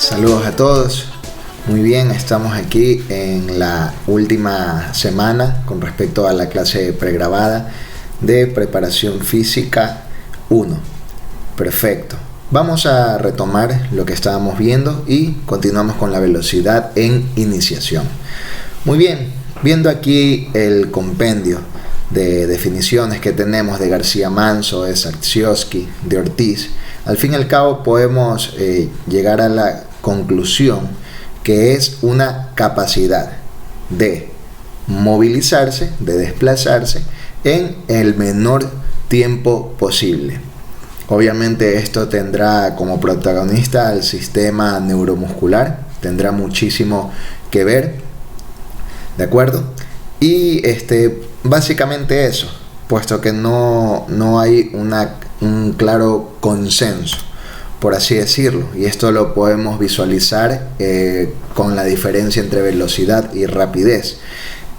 Saludos a todos. Muy bien, estamos aquí en la última semana con respecto a la clase pregrabada de preparación física 1. Perfecto. Vamos a retomar lo que estábamos viendo y continuamos con la velocidad en iniciación. Muy bien, viendo aquí el compendio de definiciones que tenemos de García Manso, de Saxiowski, de Ortiz, al fin y al cabo podemos llegar a la conclusión que es una capacidad de movilizarse, de desplazarse en el menor tiempo posible. Obviamente esto tendrá como protagonista al sistema neuromuscular, tendrá muchísimo que ver, ¿de acuerdo? Y básicamente eso, puesto que no hay un claro consenso, por así decirlo, y esto lo podemos visualizar con la diferencia entre velocidad y rapidez.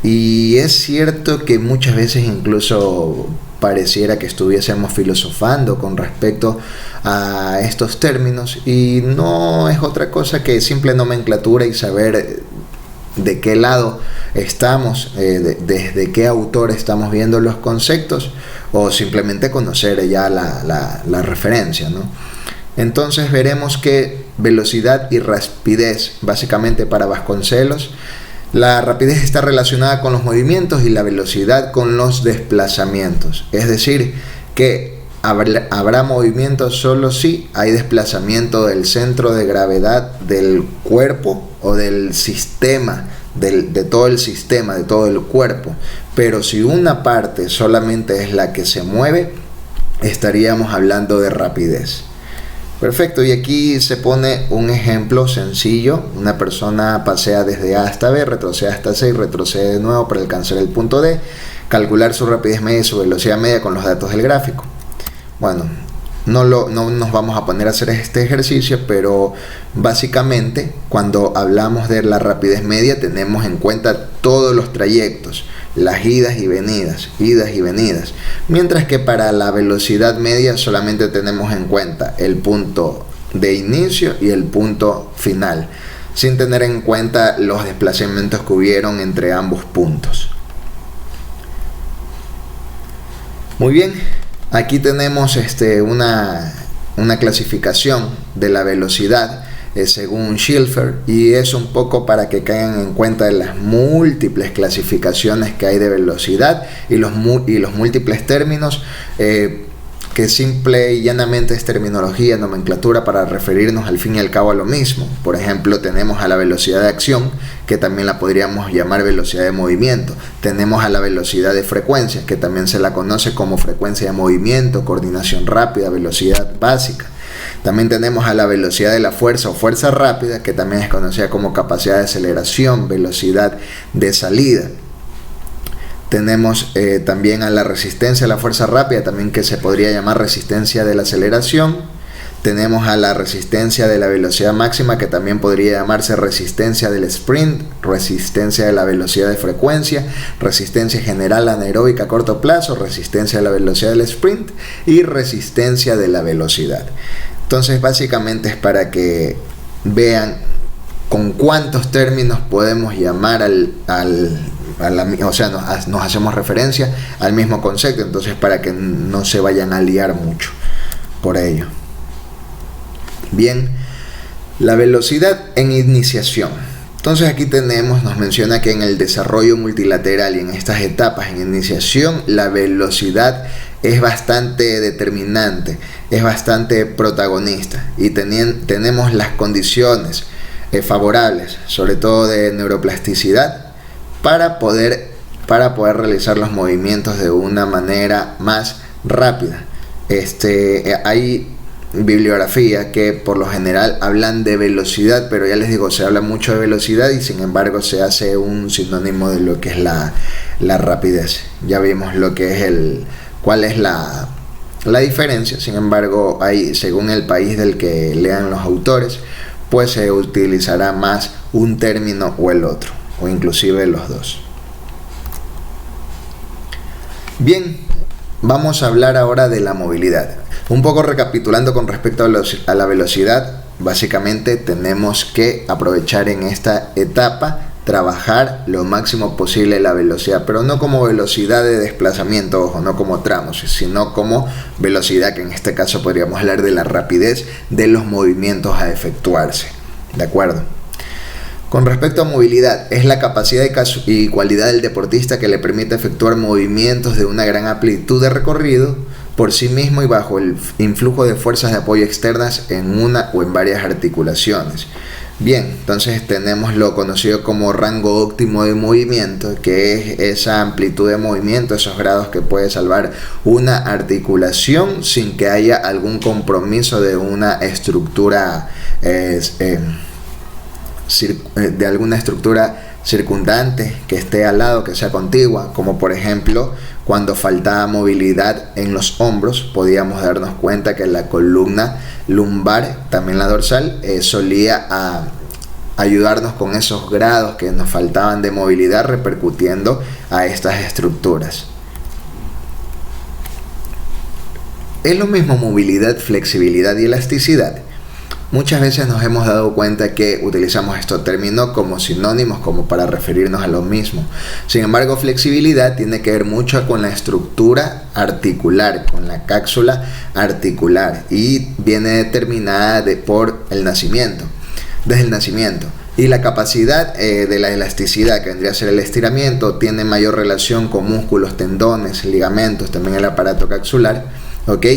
Y es cierto que muchas veces incluso pareciera que estuviésemos filosofando con respecto a estos términos, y no es otra cosa que simple nomenclatura y saber de qué lado estamos, desde qué autor estamos viendo los conceptos, o simplemente conocer ya la referencia, ¿no? Entonces veremos que velocidad y rapidez, básicamente para Vasconcelos, la rapidez está relacionada con los movimientos y la velocidad con los desplazamientos. Es decir, que habrá movimiento solo si hay desplazamiento del centro de gravedad del cuerpo o del sistema, de todo el sistema, de todo el cuerpo. Pero si una parte solamente es la que se mueve, estaríamos hablando de rapidez. Perfecto, y aquí se pone un ejemplo sencillo. Una persona pasea desde A hasta B, retrocede hasta C y retrocede de nuevo para alcanzar el punto D. Calcular su rapidez media y su velocidad media con los datos del gráfico. Bueno, no nos vamos a poner a hacer este ejercicio, pero básicamente cuando hablamos de la rapidez media tenemos en cuenta todos los trayectos, las idas y venidas, mientras que para la velocidad media solamente tenemos en cuenta el punto de inicio y el punto final, sin tener en cuenta los desplazamientos que hubieron entre ambos puntos. Muy bien, aquí tenemos una clasificación de la velocidad según Schilfer, y es un poco para que caigan en cuenta de las múltiples clasificaciones que hay de velocidad y los múltiples términos, que simple y llanamente es terminología, nomenclatura para referirnos al fin y al cabo a lo mismo. Por ejemplo, tenemos a la velocidad de acción, que también la podríamos llamar velocidad de movimiento. Tenemos a la velocidad de frecuencia, que también se la conoce como frecuencia de movimiento, coordinación rápida, velocidad básica. También tenemos a la velocidad de la fuerza o fuerza rápida, que también es conocida como capacidad de aceleración, velocidad de salida. Tenemos también a la resistencia a la fuerza rápida, también que se podría llamar resistencia de la aceleración. Tenemos a la resistencia de la velocidad máxima, que también podría llamarse resistencia del sprint, resistencia de la velocidad de frecuencia, resistencia general anaeróbica a corto plazo, resistencia de la velocidad del sprint y resistencia de la velocidad. Entonces básicamente es para que vean con cuántos términos podemos llamar nos hacemos referencia al mismo concepto, entonces para que no se vayan a liar mucho por ello. Bien, la velocidad en iniciación. Entonces aquí nos menciona que en el desarrollo multilateral y en estas etapas en iniciación, la velocidad es bastante determinante, es bastante protagonista, y tenemos las condiciones favorables, sobre todo de neuroplasticidad, para poder realizar los movimientos de una manera más rápida. Hay bibliografía que por lo general hablan de velocidad, pero ya les digo, se habla mucho de velocidad y sin embargo se hace un sinónimo de lo que es la rapidez. Ya vimos lo que es cuál es la diferencia. Sin embargo, según el país del que lean los autores, pues se utilizará más un término o el otro, o inclusive los dos. Bien, vamos a hablar ahora de la movilidad. Un poco recapitulando con respecto a la velocidad, básicamente tenemos que aprovechar en esta etapa, trabajar lo máximo posible la velocidad, pero no como velocidad de desplazamiento, ojo, no como tramos, sino como velocidad, que en este caso podríamos hablar de la rapidez de los movimientos a efectuarse. ¿De acuerdo? Con respecto a movilidad, es la capacidad y cualidad del deportista que le permite efectuar movimientos de una gran amplitud de recorrido por sí mismo y bajo el influjo de fuerzas de apoyo externas en una o en varias articulaciones. Bien, entonces tenemos lo conocido como rango óptimo de movimiento, que es esa amplitud de movimiento, esos grados que puede salvar una articulación sin que haya algún compromiso de una estructura de alguna estructura circundante que esté al lado, que sea contigua, como por ejemplo cuando faltaba movilidad en los hombros, podíamos darnos cuenta que la columna lumbar, también la dorsal, solía ayudarnos con esos grados que nos faltaban de movilidad, repercutiendo a estas estructuras. Es lo mismo movilidad, flexibilidad y elasticidad. Muchas veces nos hemos dado cuenta que utilizamos estos términos como sinónimos, como para referirnos a lo mismo. Sin embargo, flexibilidad tiene que ver mucho con la estructura articular, con la cápsula articular, y viene determinada por el nacimiento, desde el nacimiento. Y la capacidad de la elasticidad, que vendría a ser el estiramiento, tiene mayor relación con músculos, tendones, ligamentos, también el aparato capsular, ¿ok?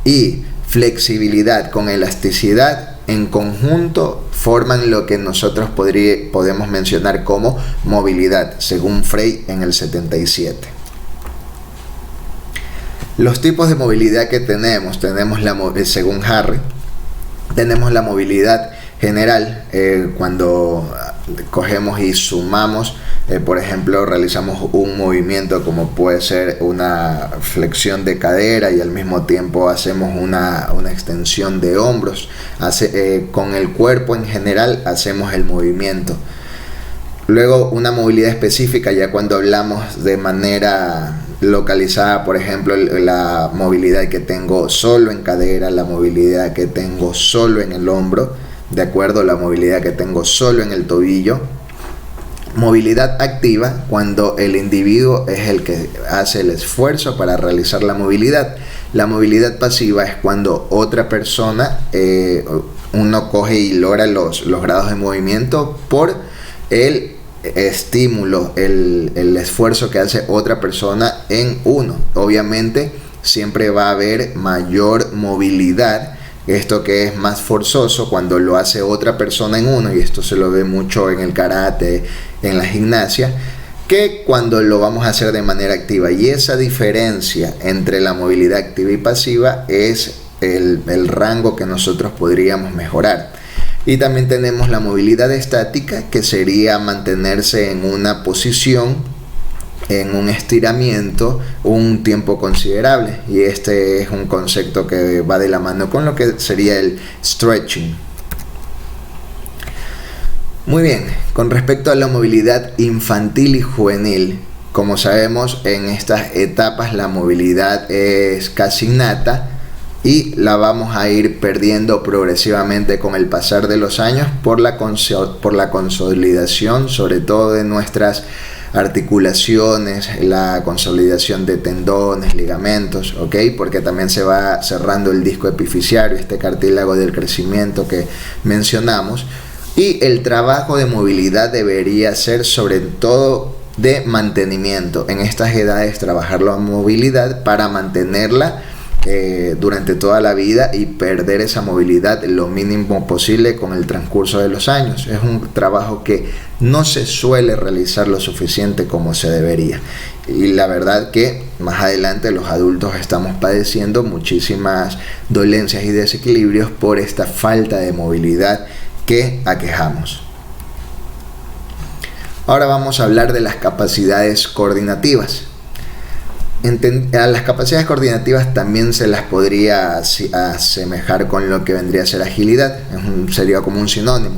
Y flexibilidad con elasticidad en conjunto forman lo que nosotros podemos mencionar como movilidad, según Frey en el 77. Los tipos de movilidad que tenemos según Harry, tenemos la movilidad general, cuando cogemos y sumamos, por ejemplo, realizamos un movimiento como puede ser una flexión de cadera y al mismo tiempo hacemos una extensión de hombros. Con el cuerpo en general hacemos el movimiento. Luego una movilidad específica, ya cuando hablamos de manera localizada, por ejemplo, la movilidad que tengo solo en cadera, la movilidad que tengo solo en el hombro, de acuerdo, la movilidad que tengo solo en el tobillo. Movilidad activa, cuando el individuo es el que hace el esfuerzo para realizar la movilidad. La movilidad pasiva es cuando otra persona, uno coge y logra los grados de movimiento por el estímulo, el esfuerzo que hace otra persona en uno. Obviamente siempre va a haber mayor movilidad, esto que es más forzoso cuando lo hace otra persona en uno, y esto se lo ve mucho en el karate, en la gimnasia, que cuando lo vamos a hacer de manera activa. Y esa diferencia entre la movilidad activa y pasiva es el rango que nosotros podríamos mejorar. Y también tenemos la movilidad estática, que sería mantenerse en una posición, en un estiramiento, un tiempo considerable. Y este es un concepto que va de la mano con lo que sería el stretching. Muy bien, con respecto a la movilidad infantil y juvenil, como sabemos, en estas etapas la movilidad es casi innata y la vamos a ir perdiendo progresivamente con el pasar de los años por la consolidación, sobre todo de nuestras articulaciones, la consolidación de tendones, ligamentos, ¿ok? Porque también se va cerrando el disco epifisiario, este cartílago del crecimiento que mencionamos. Y el trabajo de movilidad debería ser sobre todo de mantenimiento. En estas edades trabajar la movilidad para mantenerla durante toda la vida y perder esa movilidad lo mínimo posible con el transcurso de los años. Es un trabajo que no se suele realizar lo suficiente como se debería. Y la verdad que más adelante los adultos estamos padeciendo muchísimas dolencias y desequilibrios por esta falta de movilidad que aquejamos. Ahora vamos a hablar de las capacidades coordinativas. A las capacidades coordinativas también se las podría asemejar con lo que vendría a ser agilidad, sería como un sinónimo.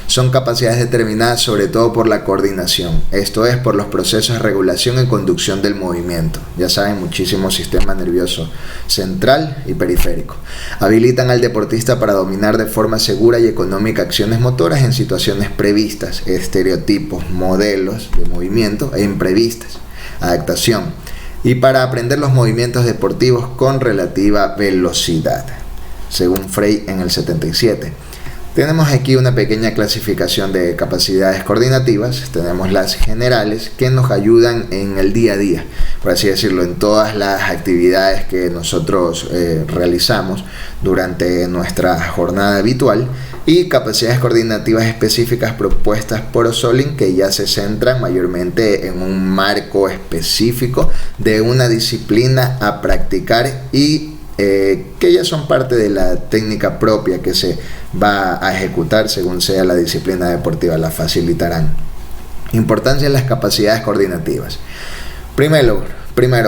Son capacidades determinadas sobre todo por la coordinación, esto es, por los procesos de regulación y conducción del movimiento. Ya saben, muchísimo sistema nervioso central y periférico. Habilitan al deportista para dominar de forma segura y económica acciones motoras en situaciones previstas, estereotipos, modelos de movimiento e imprevistas, adaptación, y para aprender los movimientos deportivos con relativa velocidad, según Frey en el 77. Tenemos aquí una pequeña clasificación de capacidades coordinativas. Tenemos las generales, que nos ayudan en el día a día, por así decirlo, en todas las actividades que nosotros realizamos durante nuestra jornada habitual, y capacidades coordinativas específicas propuestas por Ossoliin, que ya se centran mayormente en un marco específico de una disciplina a practicar y que ya son parte de la técnica propia que se va a ejecutar según sea la disciplina deportiva, la facilitarán. Importancia de las capacidades coordinativas. Primero,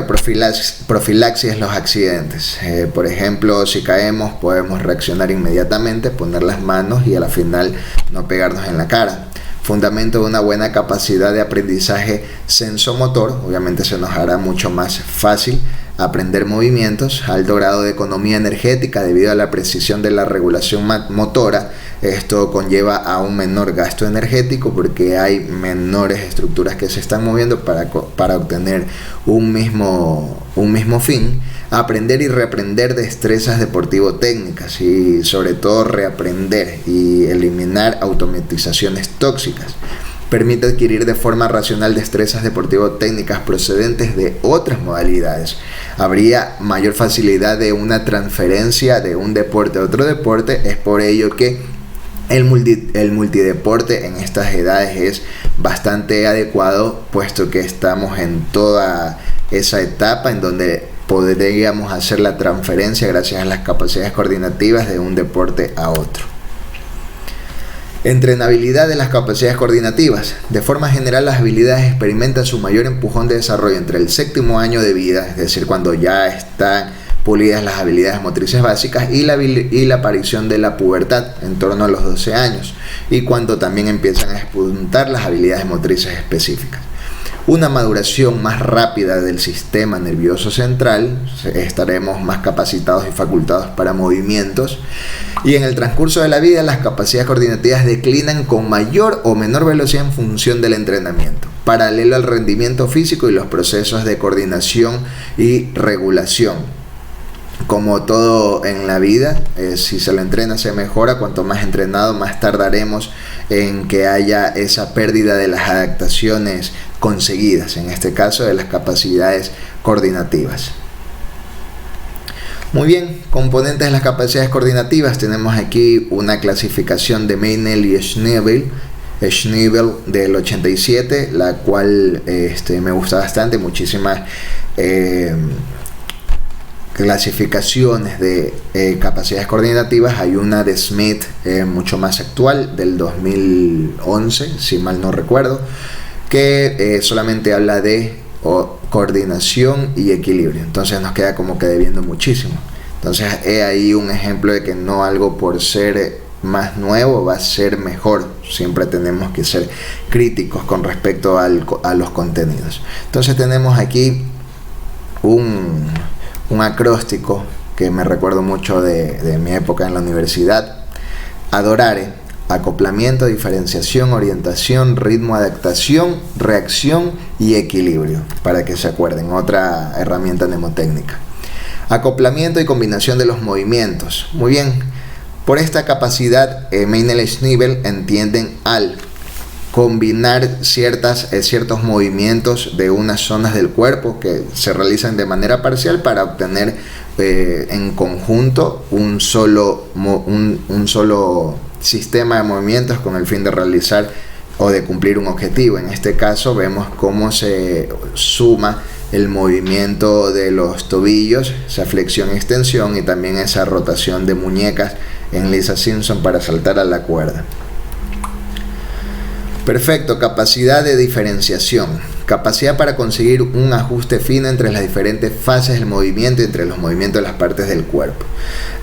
profilaxis de los accidentes. Por ejemplo, si caemos podemos reaccionar inmediatamente, poner las manos y a la final no pegarnos en la cara. Fundamento de una buena capacidad de aprendizaje sensomotor. Obviamente se nos hará mucho más fácil aprender movimientos. Alto grado de economía energética debido a la precisión de la regulación motora. Esto conlleva a un menor gasto energético porque hay menores estructuras que se están moviendo para obtener un mismo fin. Aprender y reaprender destrezas deportivo-técnicas y sobre todo reaprender y eliminar automatizaciones tóxicas. Permite adquirir de forma racional destrezas deportivo-técnicas procedentes de otras modalidades. Habría mayor facilidad de una transferencia de un deporte a otro deporte. Es por ello que el multideporte en estas edades es bastante adecuado, puesto que estamos en toda esa etapa en donde podríamos hacer la transferencia gracias a las capacidades coordinativas de un deporte a otro. Entrenabilidad de las capacidades coordinativas. De forma general, las habilidades experimentan su mayor empujón de desarrollo entre el 7º año de vida, es decir, cuando ya están pulidas las habilidades motrices básicas, y la aparición de la pubertad en torno a los 12 años, y cuando también empiezan a despuntar las habilidades motrices específicas. Una maduración más rápida del sistema nervioso central, estaremos más capacitados y facultados para movimientos, y en el transcurso de la vida las capacidades coordinativas declinan con mayor o menor velocidad en función del entrenamiento, paralelo al rendimiento físico y los procesos de coordinación y regulación. Como todo en la vida, si se lo entrena se mejora. Cuanto más entrenado, más tardaremos en que haya esa pérdida de las adaptaciones conseguidas, en este caso de las capacidades coordinativas. Muy bien, componentes de las capacidades coordinativas. Tenemos aquí una clasificación de Meinel y Schnibel del 87, la cual me gusta bastante. Muchísimas clasificaciones de capacidades coordinativas. Hay una de Smith mucho más actual, del 2011, si mal no recuerdo, que solamente habla de coordinación y equilibrio. Entonces nos queda como que debiendo muchísimo. Entonces he ahí un ejemplo de que no algo por ser más nuevo va a ser mejor. Siempre tenemos que ser críticos con respecto a los contenidos. Entonces tenemos aquí un acróstico que me recuerdo mucho de mi época en la universidad. Adorare: acoplamiento, diferenciación, orientación, ritmo, adaptación, reacción y equilibrio, para que se acuerden, otra herramienta mnemotécnica. Acoplamiento y combinación de los movimientos. Muy bien, por esta capacidad Meinel y Schnibel entienden al combinar ciertos movimientos de unas zonas del cuerpo que se realizan de manera parcial para obtener en conjunto un solo sistema de movimientos con el fin de realizar o de cumplir un objetivo. En este caso vemos cómo se suma el movimiento de los tobillos, esa flexión y extensión, y también esa rotación de muñecas en Lisa Simpson para saltar a la cuerda. Perfecto, capacidad de diferenciación. capacidad para conseguir un ajuste fino entre las diferentes fases del movimiento y entre los movimientos de las partes del cuerpo.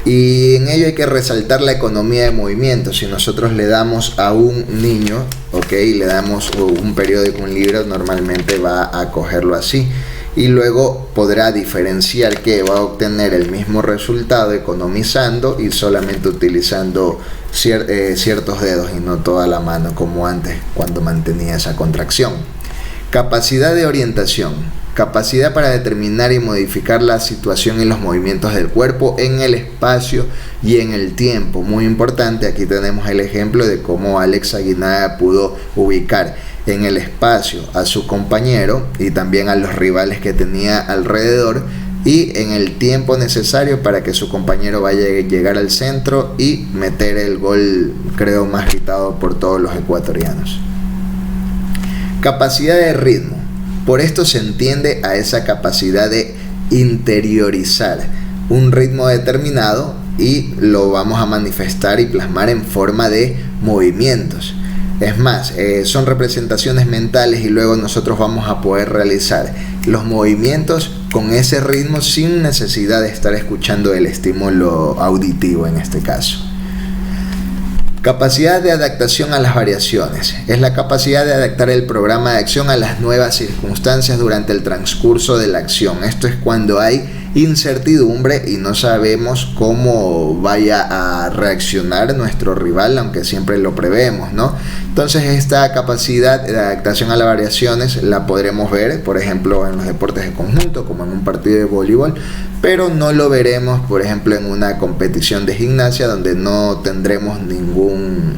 Y en ello hay que resaltar la economía de movimiento. Si nosotros le damos a un niño, le damos un periódico, un libro, normalmente va a cogerlo así. Y luego podrá diferenciar que va a obtener el mismo resultado economizando y solamente utilizando ciertos dedos y no toda la mano como antes cuando mantenía esa contracción. Capacidad de orientación. Capacidad para determinar y modificar la situación y los movimientos del cuerpo en el espacio y en el tiempo. Muy importante, aquí tenemos el ejemplo de cómo Alex Aguinaga pudo ubicar en el espacio a su compañero y también a los rivales que tenía alrededor, y en el tiempo necesario para que su compañero vaya a llegar al centro y meter el gol, creo, más gritado por todos los ecuatorianos. Capacidad de ritmo. Por esto se entiende a esa capacidad de interiorizar un ritmo determinado y lo vamos a manifestar y plasmar en forma de movimientos. Es más, son representaciones mentales y luego nosotros vamos a poder realizar los movimientos con ese ritmo sin necesidad de estar escuchando el estímulo auditivo en este caso. Capacidad de adaptación a las variaciones. Es la capacidad de adaptar el programa de acción a las nuevas circunstancias durante el transcurso de la acción. Esto es cuando hay incertidumbre y no sabemos cómo vaya a reaccionar nuestro rival, aunque siempre lo prevemos, ¿no? Entonces esta capacidad de adaptación a las variaciones la podremos ver, por ejemplo, en los deportes de conjunto, como en un partido de voleibol, pero no lo veremos, por ejemplo, en una competición de gimnasia, donde no tendremos ningún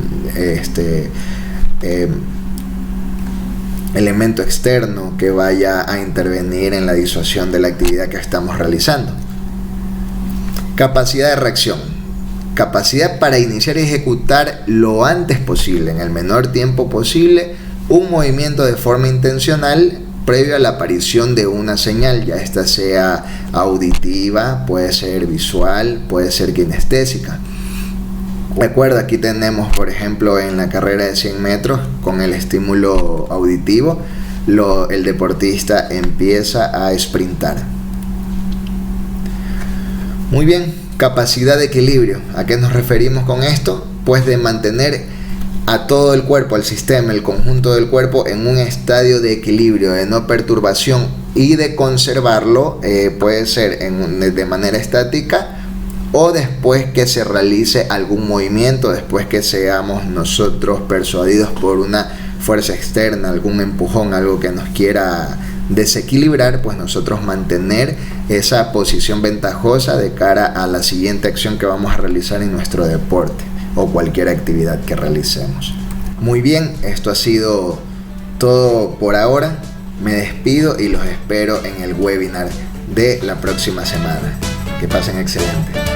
elemento externo que vaya a intervenir en la disuasión de la actividad que estamos realizando. Capacidad de reacción. Capacidad para iniciar y ejecutar lo antes posible, en el menor tiempo posible, un movimiento de forma intencional previo a la aparición de una señal, ya esta sea auditiva, puede ser visual, puede ser kinestésica. Recuerda, aquí tenemos, por ejemplo, en la carrera de 100 metros, con el estímulo auditivo, el deportista empieza a sprintar. Muy bien, capacidad de equilibrio. ¿A qué nos referimos con esto? Pues de mantener a todo el cuerpo, al sistema, el conjunto del cuerpo en un estadio de equilibrio, de no perturbación, y de conservarlo, puede ser de manera estática, o después que se realice algún movimiento, después que seamos nosotros persuadidos por una fuerza externa, algún empujón, algo que nos quiera desequilibrar, pues nosotros mantener esa posición ventajosa de cara a la siguiente acción que vamos a realizar en nuestro deporte o cualquier actividad que realicemos. Muy bien, esto ha sido todo por ahora. Me despido y los espero en el webinar de la próxima semana. Que pasen excelente.